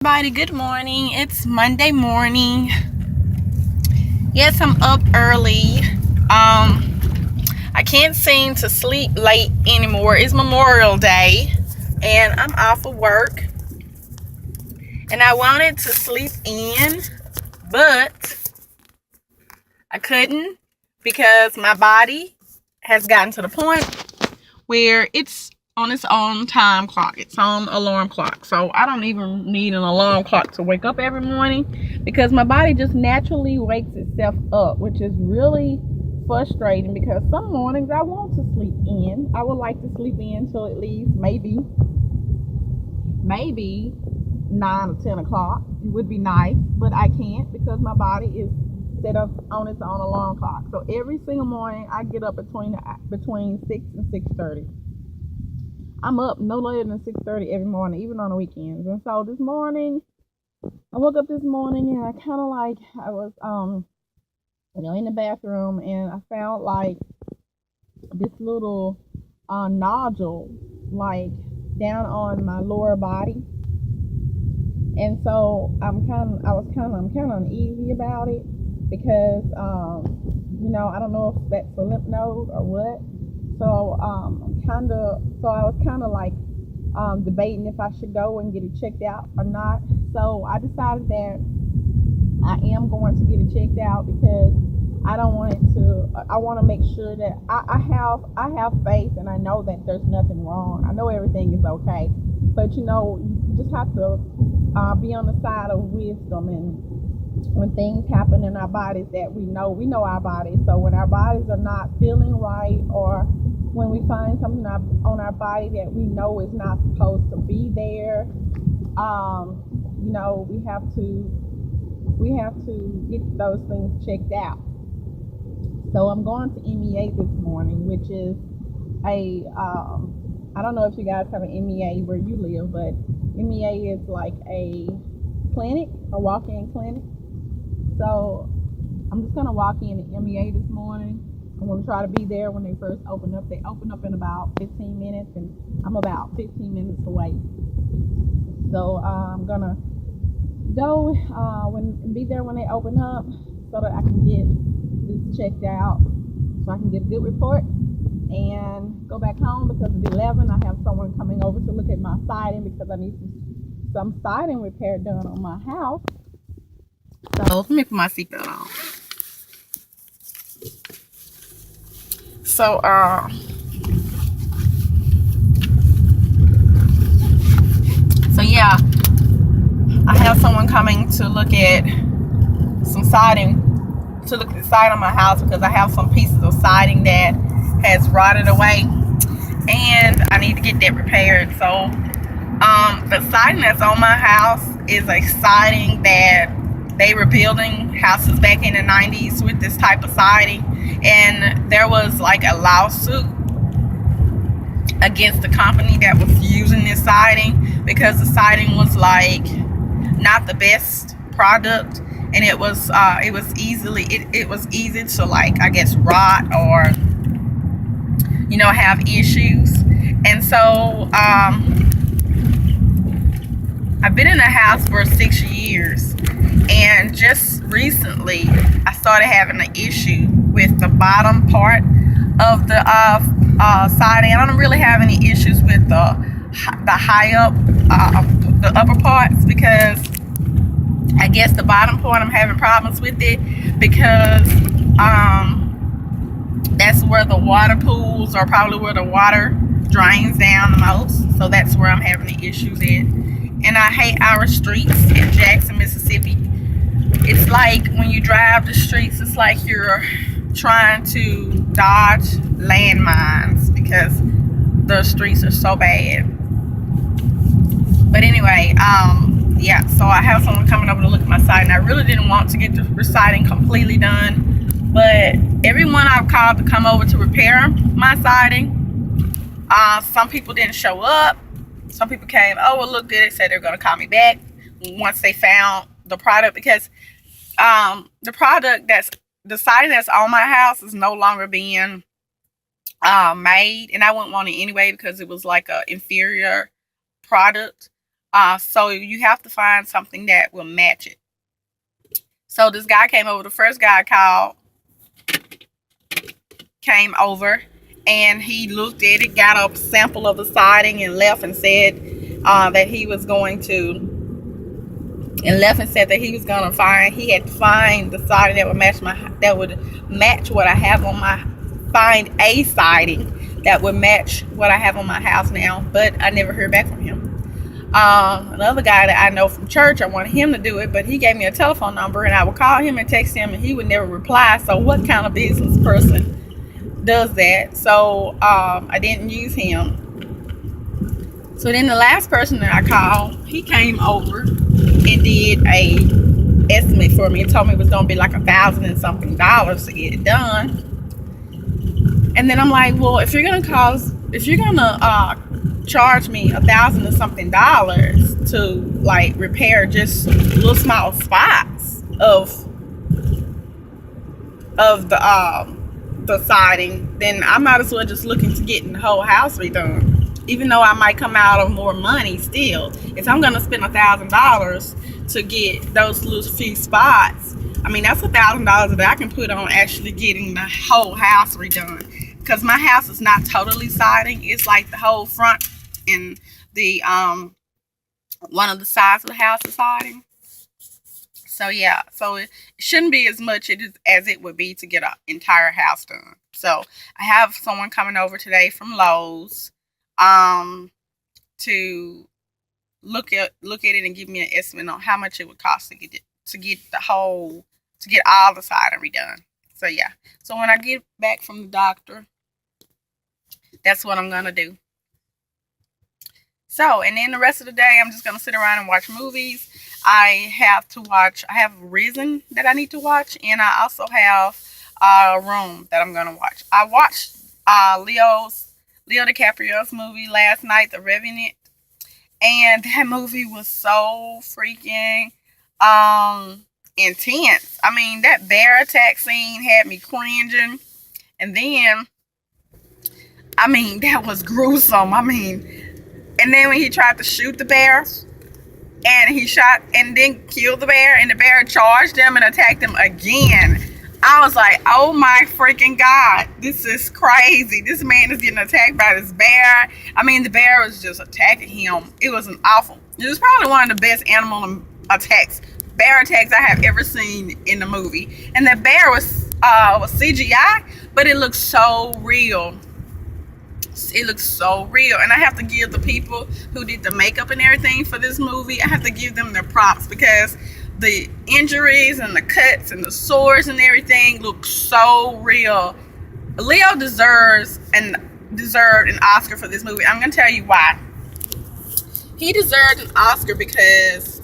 Everybody, good morning. It's Monday morning. Yes, I'm up early. I can't seem to sleep late anymore. It's Memorial Day and I'm off of work. And I wanted to sleep in, but I couldn't because my body has gotten to the point where it's on its own time clock, its own alarm clock. So I don't even need an alarm clock to wake up every morning because my body just naturally wakes itself up, which is really frustrating because some mornings I want to sleep in. I would like to sleep in till at least maybe 9 or 10 o'clock. It would be nice, but I can't because my body is set up on its own alarm clock. So every single morning I get up between 6 and 6:30. I'm up no later than 6:30 every morning, even on the weekends. And so this morning, I woke up this morning and I kind of like I was in the bathroom and I found like this little nodule like down on my lower body. And so I'm kind of uneasy about it because I don't know if that's a lymph node or what. So I was kind of like debating if I should go and get it checked out or not. So I decided that I am going to get it checked out because I don't want it to. I want to make sure that I have faith and I know that there's nothing wrong. I know everything is okay, but you just have to be on the side of wisdom. And when things happen in our bodies that we know our bodies. So when our bodies are not feeling right, or when we find something on our body that we know is not supposed to be there, we have to get those things checked out. So I'm going to MEA this morning, which is I don't know if you guys have an MEA where you live, but MEA is like a clinic, a walk-in clinic. So I'm just gonna walk in at MEA this morning. I'm gonna try to be there when they first open up. They open up in about 15 minutes, and I'm about 15 minutes away. So I'm gonna go be there when they open up, so that I can get this checked out, so I can get a good report and go back home because it's 11. I have someone coming over to look at my siding because I need some siding repair done on my house. So let me put my seatbelt on. So yeah, I have someone coming to look at some siding, to look at the side of my house because I have some pieces of siding that has rotted away and I need to get that repaired. So the siding that's on my house is a siding that they were building houses back in the 90s with this type of siding, and there was like a lawsuit against the company that was using this siding because the siding was like not the best product, and it was easy to, like, I guess, rot or have issues. And so I've been in the house for 6 years, and just recently I started having an issue with the bottom part of the siding. I don't really have any issues with the high up, the upper parts, because I guess the bottom part I'm having problems with it because that's where the water pools, or probably where the water drains down the most. So that's where I'm having the issues in. And I hate our streets in Jackson, Mississippi. It's like when you drive the streets, it's like you're trying to dodge landmines because the streets are so bad. But anyway, yeah, so I have someone coming over to look at my siding. I really didn't want to get the siding completely done, but everyone I've called to come over to repair my siding, some people didn't show up. Some people came, oh, well, look good. They said they're going to call me back once they found the product, because the siding that's on my house is no longer being made, and I wouldn't want it anyway because it was like a inferior product. So you have to find something that will match it. So this guy came over. The first guy I called came over, and he looked at it, got a sample of the siding, and left and said that he was going to find. He had to find the siding that would match what I have on my. Find a siding that would match what I have on my house now. But I never heard back from him. Another guy that I know from church, I wanted him to do it, but he gave me a telephone number, and I would call him and text him, and he would never reply. So what kind of business person does that? So I didn't use him. So then the last person that I called, he came over and did a estimate for me and told me it was gonna be like $1,000 and something to get it done. And then I'm like, well, if you're gonna charge me $1,000 and something to like repair just little small spots of the siding, then I might as well just look into getting the whole house redone. Even though I might come out of more money, still, if I'm gonna spend $1,000 to get those little few spots, I mean that's $1,000 that I can put on actually getting the whole house redone. Because my house is not totally siding; it's like the whole front and the one of the sides of the house is siding. So yeah, so it shouldn't be as much as it would be to get an entire house done. So I have someone coming over today from Lowe's to look at it and give me an estimate on how much it would cost to get all the siding redone. So yeah. So when I get back from the doctor, that's what I'm gonna do. So, and then the rest of the day, I'm just gonna sit around and watch movies. I have Risen that I need to watch, and I also have Room that I'm gonna watch. I watched Leo DiCaprio's movie last night, The Revenant, and that movie was so freaking intense. I mean, that bear attack scene had me cringing, and then, I mean, that was gruesome. I mean, and then when he tried to shoot the bear, and he shot and then killed the bear, and the bear charged him and attacked him again. I was like, oh my freaking God, this is crazy. This man is getting attacked by this bear. I mean, the bear was just attacking him. It was awful. It was probably one of the best bear attacks I have ever seen in the movie. And that bear was CGI, but it looked so real. It looks so real, and I have to give the people who did the makeup and everything for this movie, I have to give them their props, because the injuries and the cuts and the sores and everything look so real. Leo deserved an Oscar for this movie. I'm gonna tell you why. He deserved an Oscar because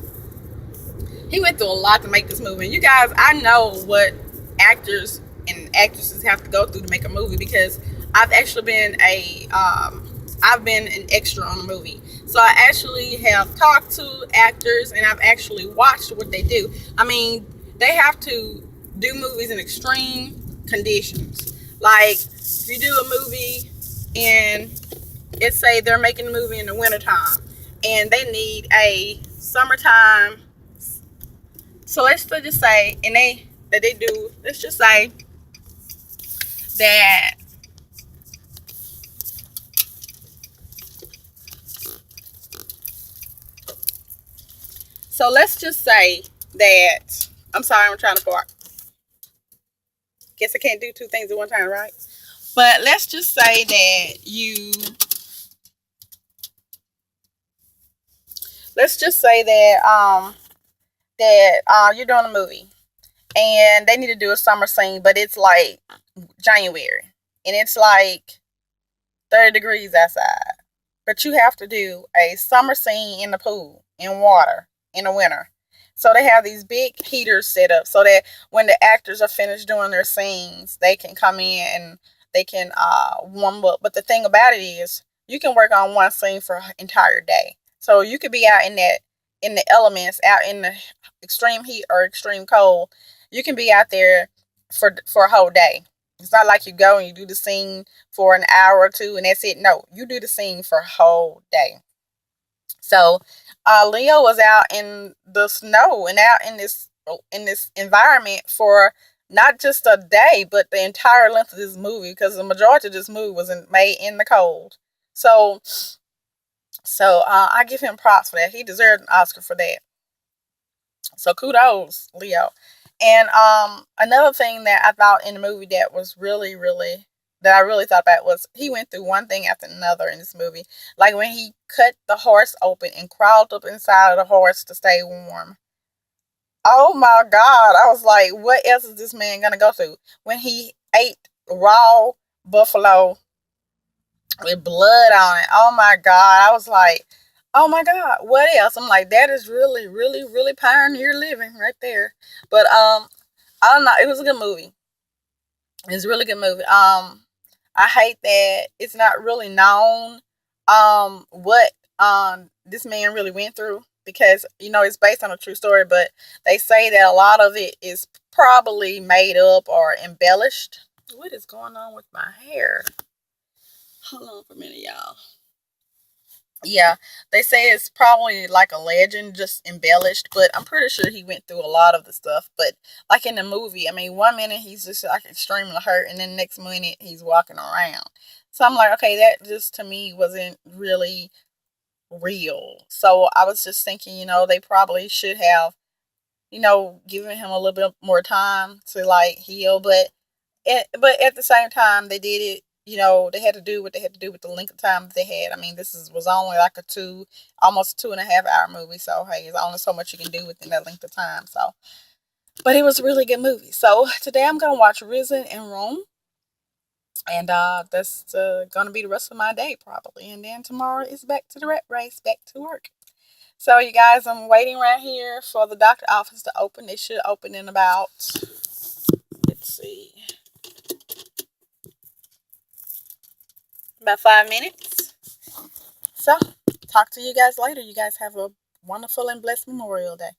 he went through a lot to make this movie. And you guys, I know what actors and actresses have to go through to make a movie, because I've actually been I've been an extra on a movie. So I actually have talked to actors, and I've actually watched what they do. I mean, they have to do movies in extreme conditions. Like, if you do a movie and let's say they're making a movie in the wintertime and they need a summertime. So let's just say, let's just say that I'm sorry, I'm trying to bark. Guess I can't do two things at one time, right? But let's just say that you're doing a movie and they need to do a summer scene, but it's like January and it's like 30 degrees outside. But you have to do a summer scene in the pool, in water, in the winter. So they have these big heaters set up so that when the actors are finished doing their scenes, they can come in and they can warm up. But the thing about it is, you can work on one scene for an entire day. So you could be out in the elements, out in the extreme heat or extreme cold. You can be out there for a whole day. It's not like you go and you do the scene for an hour or two and that's it. No, you do the scene for a whole day. So Leo was out in the snow and out in this environment for not just a day, but the entire length of this movie, because the majority of this movie was made in the cold. So, I give him props for that. He deserved an Oscar for that. So kudos, Leo. And another thing that I thought in the movie that was that I really thought about was he went through one thing after another in this movie. Like when he cut the horse open and crawled up inside of the horse to stay warm. Oh my God. I was like, what else is this man gonna go through? When he ate raw buffalo with blood on it. Oh my God. I was like, oh my God, what else? I'm like, that is really, really, really pioneer living right there. But I don't know. It was a good movie. It's a really good movie. I hate that it's not really known what this man really went through, because it's based on a true story, but they say that a lot of it is probably made up or embellished. What is going on with my hair? Hold on for a minute, y'all. Yeah, they say it's probably like a legend, just embellished, but I'm pretty sure he went through a lot of the stuff. But like in the movie, I mean, one minute he's just like extremely hurt, and then the next minute he's walking around. So I'm like, okay, that just to me wasn't really real. So I was just thinking, they probably should have, given him a little bit more time to like heal, but at the same time, they did it. They had to do what they had to do with the length of time that they had. I mean, was only like almost 2.5 hour movie. So hey, there's only so much you can do within that length of time. So, but it was a really good movie. So today I'm gonna watch Risen in Rome, and that's gonna be the rest of my day probably. And then tomorrow is back to the rat race, back to work. So you guys, I'm waiting right here for the doctor office to open. It should open in about, let's see, about 5 minutes. So, talk to you guys later. You guys have a wonderful and blessed Memorial Day.